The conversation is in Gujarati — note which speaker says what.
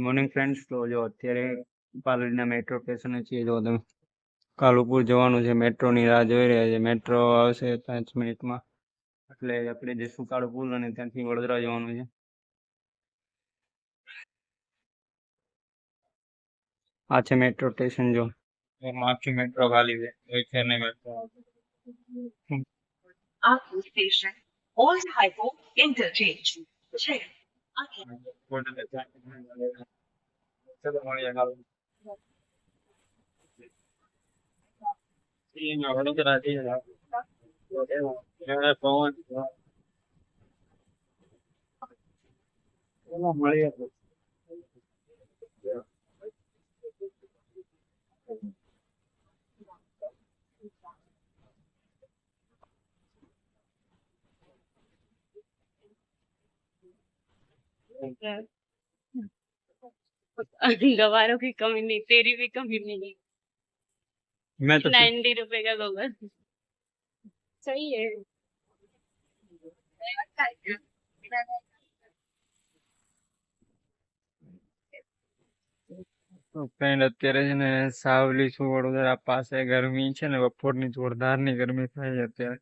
Speaker 1: મોર્નિંગ ફ્રેન્ડ્સ, તો જો અત્યારે પાલડીના મેટ્રો સ્ટેશને છીએ. જો તમે કાલુપુર જવાનું છે, મેટ્રોની રાહ જોઈ રહ્યા છે. મેટ્રો આવશે 5 મિનિટમાં, એટલે આપણે જઈશું કાલુપુર અને ત્યાંથી વડોદરા જવાનું છે. આ છે મેટ્રો સ્ટેશન. જો આખી મેટ્રો ખાલી છે, કોઈ છે નહીં મેટ્રો.
Speaker 2: आपको स्टेशन ओल्ड हाईकोर्ट इंटरचेंज છે
Speaker 1: ચલો મળીએ કાલે. વડોદરા જઈએ. પવન ચલો મળીએ.
Speaker 2: गवारों की कमी नहीं, तेरी भी कमी नहीं।
Speaker 1: मैं तो
Speaker 2: 90 रुपए का गोबर सही है।
Speaker 1: ફ્રેન્ડ અત્યારે છે ને સાવલી છું, વડોદરા પાસે. ગરમી છે ને, બપોરની જોરદારની ગરમી થાય છે અત્યારે.